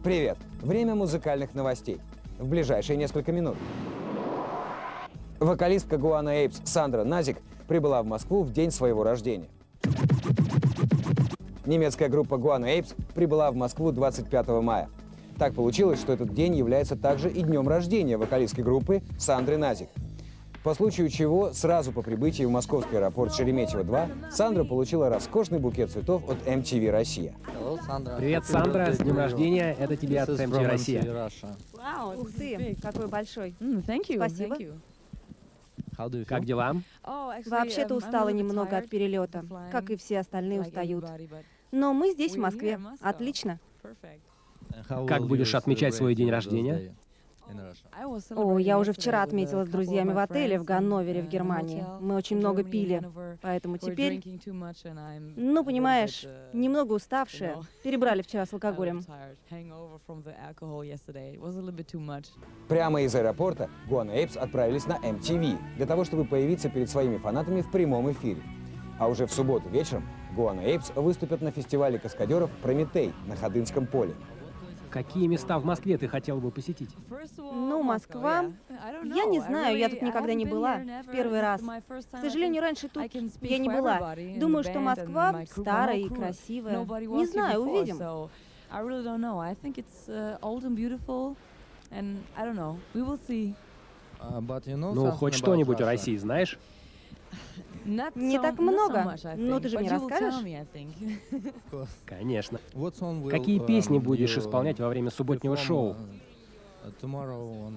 Привет! Время музыкальных новостей. В ближайшие несколько минут. Вокалистка Guano Apes Сандра Назик прибыла в Москву в день своего рождения. Немецкая группа Guano Apes прибыла в Москву 25 мая. Так получилось, что этот день является также и днем рождения вокалистки группы Сандры Назик. По случаю чего, сразу по прибытии в московский аэропорт Шереметьево-2, Сандра получила роскошный букет цветов от MTV «Россия». Привет, Сандра, с днем рождения, это тебе от MTV «Россия». Вау, ух ты, какой большой. Спасибо. Как дела? Вообще-то устала немного от перелета, как и все остальные устают. Но мы здесь, в Москве. Отлично. Как будешь отмечать свой день рождения? О, я уже вчера отметила с друзьями в отеле в Ганновере, в Германии. Мы очень много пили, поэтому теперь, ну, понимаешь, немного уставшие. Перебрали вчера с алкоголем. Прямо из аэропорта Guano Apes отправились на MTV для того, чтобы появиться перед своими фанатами в прямом эфире. А уже в субботу вечером Guano Apes выступят на фестивале каскадеров «Прометей» на Ходынском поле. Какие места в Москве ты хотела бы посетить? Ну, Москва... Я не знаю, я тут никогда не была. В первый раз. К сожалению, раньше тут я не была. Думаю, что Москва старая и красивая. Не знаю, увидим. Ну, хоть что-нибудь о России знаешь? Не так много. Ну, ты же мне расскажешь? Конечно. Какие песни будешь исполнять во время субботнего шоу? Думаю,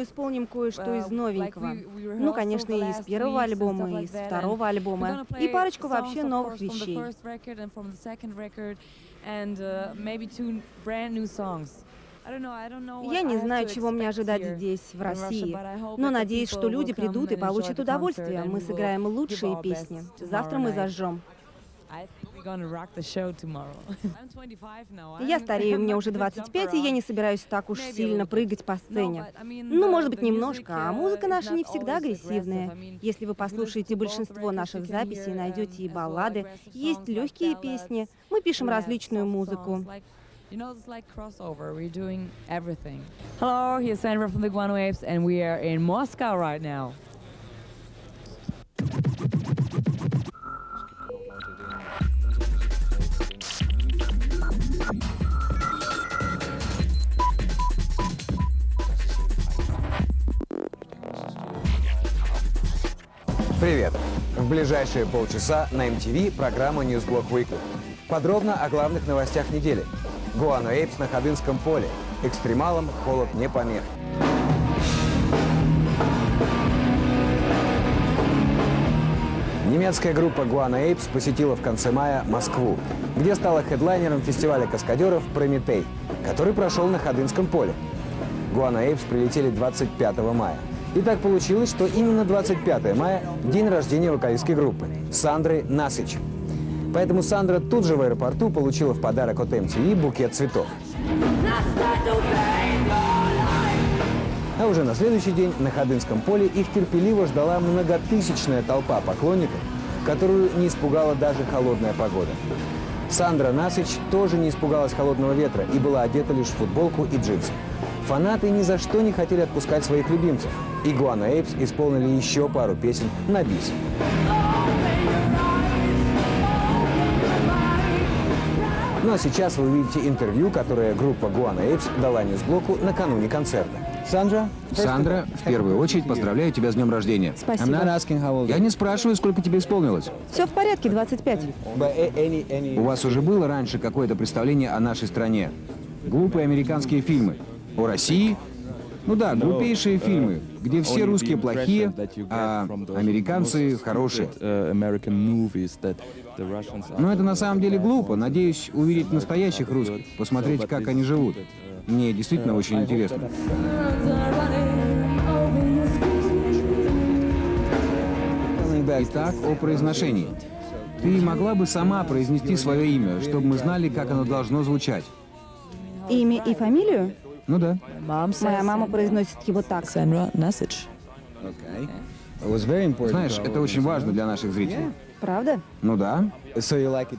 исполним кое-что из новенького. Ну, конечно, и из первого альбома, и из второго альбома. И парочку вообще новых вещей. Я не знаю, чего мне ожидать здесь, в России, но надеюсь, что люди придут и получат удовольствие. Мы сыграем лучшие песни. Завтра мы зажжем. Я старею, мне уже 25, и я не собираюсь так уж сильно прыгать по сцене. Ну, может быть, немножко, а музыка наша не всегда агрессивная. Если вы послушаете большинство наших записей, найдете и баллады, есть легкие песни. Мы пишем различную музыку. You know, it's like crossover. We're doing everything. Hello, here's Sandra from the Guano Apes, and we are in Moscow right now. Привет! В ближайшие полчаса на MTV программа Newsblock Weekly. Подробно о главных новостях недели. Guano Apes на Ходынском поле. Экстремалам холод не помех. Немецкая группа Guano Apes посетила в конце мая Москву, где стала хедлайнером фестиваля каскадеров «Прометей», который прошел на Ходынском поле. Guano Apes прилетели 25 мая. И так получилось, что именно 25 мая – день рождения вокалистской группы Сандры Насич. Поэтому Сандра тут же в аэропорту получила в подарок от MTV букет цветов. А уже на следующий день на Ходынском поле их терпеливо ждала многотысячная толпа поклонников, которую не испугала даже холодная погода. Сандра Насич тоже не испугалась холодного ветра и была одета лишь в футболку и джинсы. Фанаты ни за что не хотели отпускать своих любимцев, и Guano Apes исполнили еще пару песен на бис. Ну а сейчас вы увидите интервью, которое группа Guano Apes дала Ньюсблоку накануне концерта. Сандра, в первую очередь поздравляю тебя с днем рождения. Спасибо. Я не спрашиваю, сколько тебе исполнилось. Все в порядке, 25. У вас уже было раньше какое-то представление о нашей стране? Глупые американские фильмы. О России? Ну да, глупейшие фильмы, где все русские плохие, а американцы хорошие. Но это на самом деле глупо. Надеюсь увидеть настоящих русских, посмотреть, как они живут. Мне действительно очень интересно. Итак, о произношении. Ты могла бы сама произнести свое имя, чтобы мы знали, как оно должно звучать? Имя и фамилию? Ну да. Моя мама произносит его так. Sandra Nasich. Знаешь, это очень важно для наших зрителей. Правда? Ну да.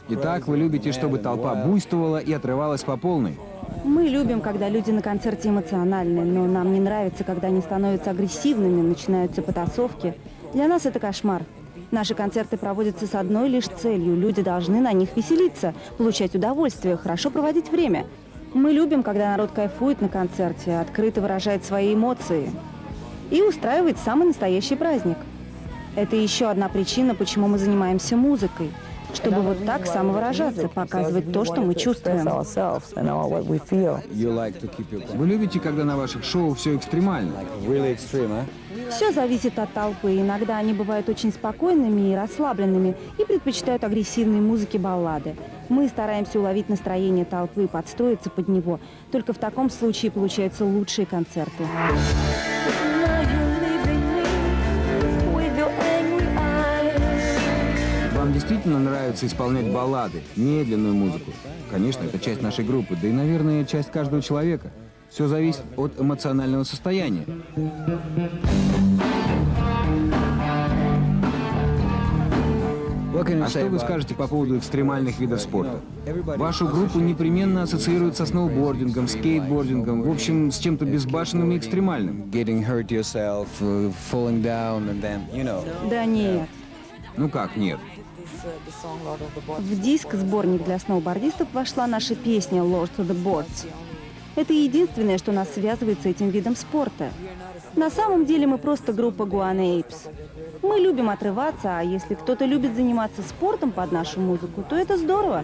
Итак, вы любите, чтобы толпа буйствовала и отрывалась по полной. Мы любим, когда люди на концерте эмоциональны, но нам не нравится, когда они становятся агрессивными, начинаются потасовки. Для нас это кошмар. Наши концерты проводятся с одной лишь целью. Люди должны на них веселиться, получать удовольствие, хорошо проводить время. Мы любим, когда народ кайфует на концерте, открыто выражает свои эмоции и устраивает самый настоящий праздник. Это еще одна причина, почему мы занимаемся музыкой. Чтобы вот так самовыражаться, показывать то, что мы чувствуем. Вы любите, когда на ваших шоу все экстремально? Все зависит от толпы. Иногда они бывают очень спокойными и расслабленными и предпочитают агрессивные музыки, баллады. Мы стараемся уловить настроение толпы и подстроиться под него. Только в таком случае получаются лучшие концерты. Вам действительно нравится исполнять баллады, медленную музыку? Конечно, это часть нашей группы, да и, наверное, часть каждого человека. Все зависит от эмоционального состояния. А что вы скажете по поводу экстремальных видов спорта? Вашу группу непременно ассоциируют со сноубордингом, скейтбордингом, в общем, с чем-то безбашенным и экстремальным. Да нет. Ну как нет? В диск-сборник для сноубордистов вошла наша песня «Lords of the Boards». Это единственное, что нас связывает с этим видом спорта. На самом деле мы просто группа Guano Apes. Мы любим отрываться, а если кто-то любит заниматься спортом под нашу музыку, то это здорово.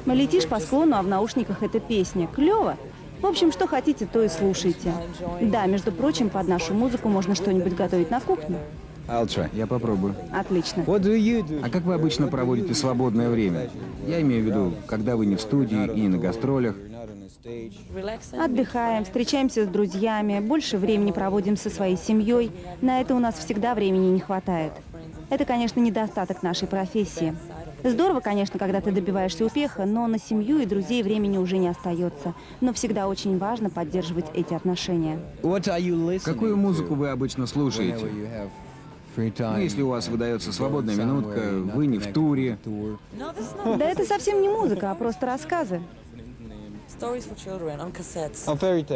Летишь по склону, а в наушниках эта песня. Клево. В общем, что хотите, то и слушайте. Да, между прочим, под нашу музыку можно что-нибудь готовить на кухне. Я попробую. Отлично. А как вы обычно проводите свободное время? Я имею в виду, когда вы не в студии и не на гастролях. Отдыхаем, встречаемся с друзьями, больше времени проводим со своей семьей. На это у нас всегда времени не хватает. Это, конечно, недостаток нашей профессии. Здорово, конечно, когда ты добиваешься успеха, но на семью и друзей времени уже не остается. Но всегда очень важно поддерживать эти отношения. Какую музыку вы обычно слушаете? Ну, если у вас выдается свободная минутка, вы не в туре. Да это совсем не музыка, а просто рассказы.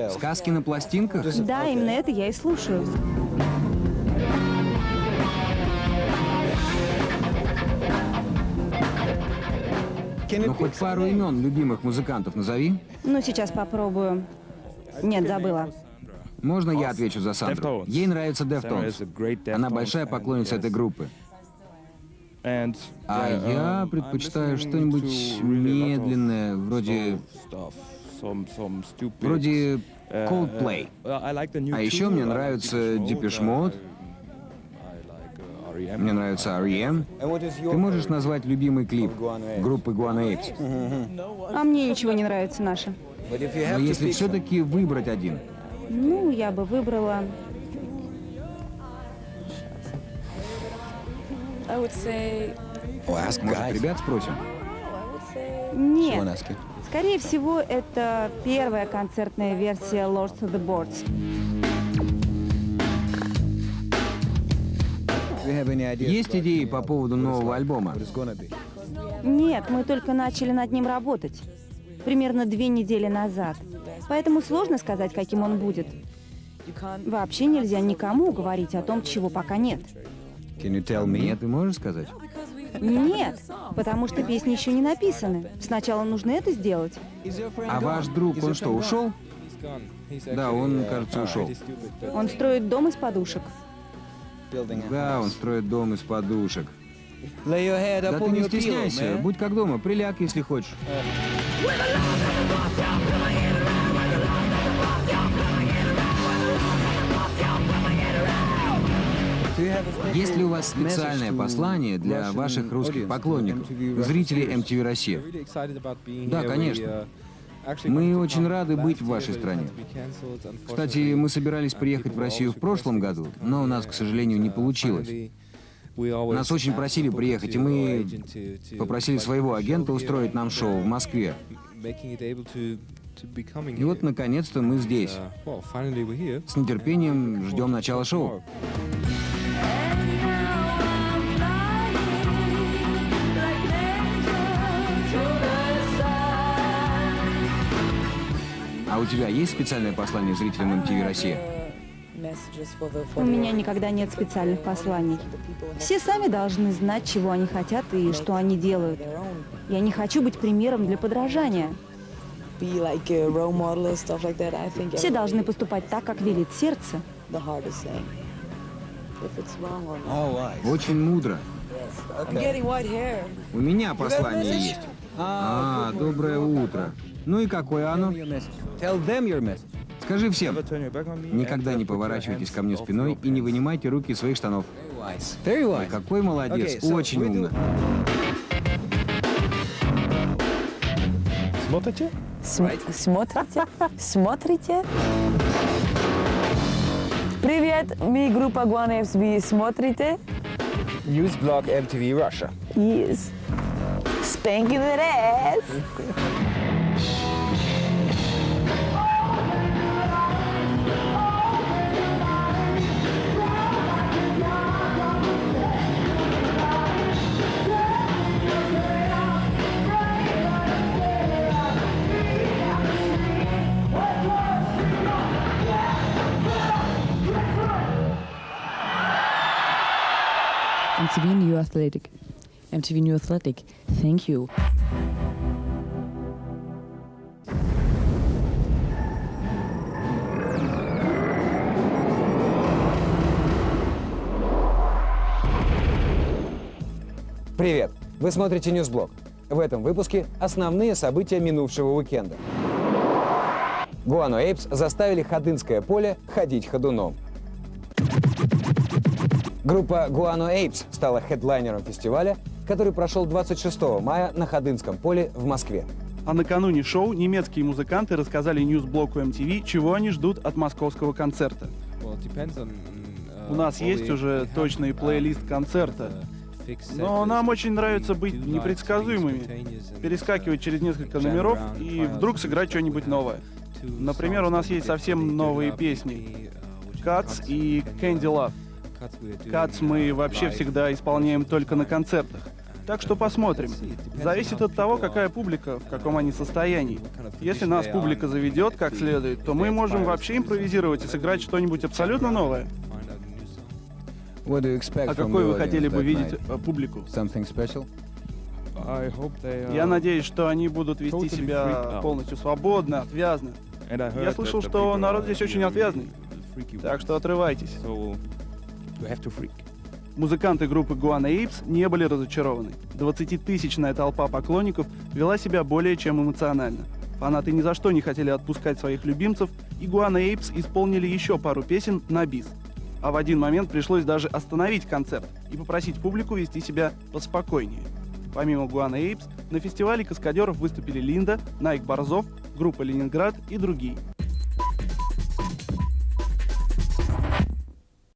Сказки на пластинках? Да, именно это я и слушаю. Ну, хоть пару имен любимых музыкантов назови. Ну, сейчас попробую. Нет, забыла. Можно я отвечу за Сандру? Ей нравится Deftones. Она большая поклонница этой группы. А я предпочитаю что-нибудь медленное, вроде Coldplay. А еще мне нравится Depeche Mode. Мне нравится R.E.M. Ты можешь назвать любимый клип группы Guano Apes? А мне ничего не нравится наше. Но если все-таки выбрать один, Ну, я бы выбрала... может, ребят спросим? Нет. Скорее всего, это первая концертная версия Lords of the Boards. Есть идеи по поводу нового альбома? Нет, мы только начали над ним работать. Примерно 2 недели назад. Поэтому сложно сказать, каким он будет. Вообще нельзя никому говорить о том, чего пока нет. Мне ты можешь сказать? Нет, потому что песни еще не написаны. Сначала нужно это сделать. А ваш друг, он что, ушел? Да, он, кажется, ушел. Он строит дом из подушек. Да, он строит дом из подушек. Да ты не стесняйся, будь как дома, приляг, если хочешь. Есть ли у вас специальное послание для ваших русских поклонников, зрителей MTV Россия? Да, конечно. Мы очень рады быть в вашей стране. Кстати, мы собирались приехать в Россию в прошлом году, но у нас, к сожалению, не получилось. Нас очень просили приехать, и мы попросили своего агента устроить нам шоу в Москве. И вот, наконец-то, мы здесь. С нетерпением ждем начала шоу. у тебя есть специальное послание зрителям MTV Россия? У меня никогда нет специальных посланий. Все сами должны знать, чего они хотят и что они делают. Я не хочу быть примером для подражания. Все должны поступать так, как велит сердце. Очень мудро. У меня послание есть. Доброе утро. Ну и какое оно? Скажи всем, никогда не поворачивайтесь ко мне спиной и не вынимайте руки из своих штанов. Ой, какой молодец, очень умно. Смотрите? Смотрите? Смотрите? Привет, мы группа Guano Apes, вы смотрите? Newsblog MTV Russia. Yes. Spanking that ass. MTV New Athletic. MTV New Athletic. Thank you. Привет! Вы смотрите Ньюсблог. В этом выпуске основные события минувшего уикенда. Guano Apes заставили Ходынское поле ходить ходуном. Группа Guano Apes стала хедлайнером фестиваля, который прошел 26 мая на Ходынском поле в Москве. А накануне шоу немецкие музыканты рассказали Ньюсблоку MTV, чего они ждут от московского концерта. У нас есть уже точный плейлист концерта, но нам очень нравится быть непредсказуемыми, перескакивать через несколько номеров и вдруг сыграть что-нибудь новое. Например, у нас есть совсем новые песни «Cuts» и «Candy Love». «Cuts» мы вообще всегда исполняем только на концертах. Так что посмотрим. Зависит от того, какая публика, в каком они состоянии. Если нас публика заведет как следует, то мы можем вообще импровизировать и сыграть что-нибудь абсолютно новое. А какой вы хотели бы видеть публику? Я надеюсь, что они будут вести себя полностью свободно, отвязно. Я слышал, что народ здесь очень отвязный. Так что отрывайтесь. Музыканты группы Guano Apes не были разочарованы. 20-тысячная толпа поклонников вела себя более чем эмоционально. Фанаты ни за что не хотели отпускать своих любимцев, и Guano Apes исполнили еще пару песен на бис. А в один момент пришлось даже остановить концерт и попросить публику вести себя поспокойнее. Помимо Guano Apes, на фестивале каскадеров выступили Линда, Найк Борзов, группа Ленинград и другие.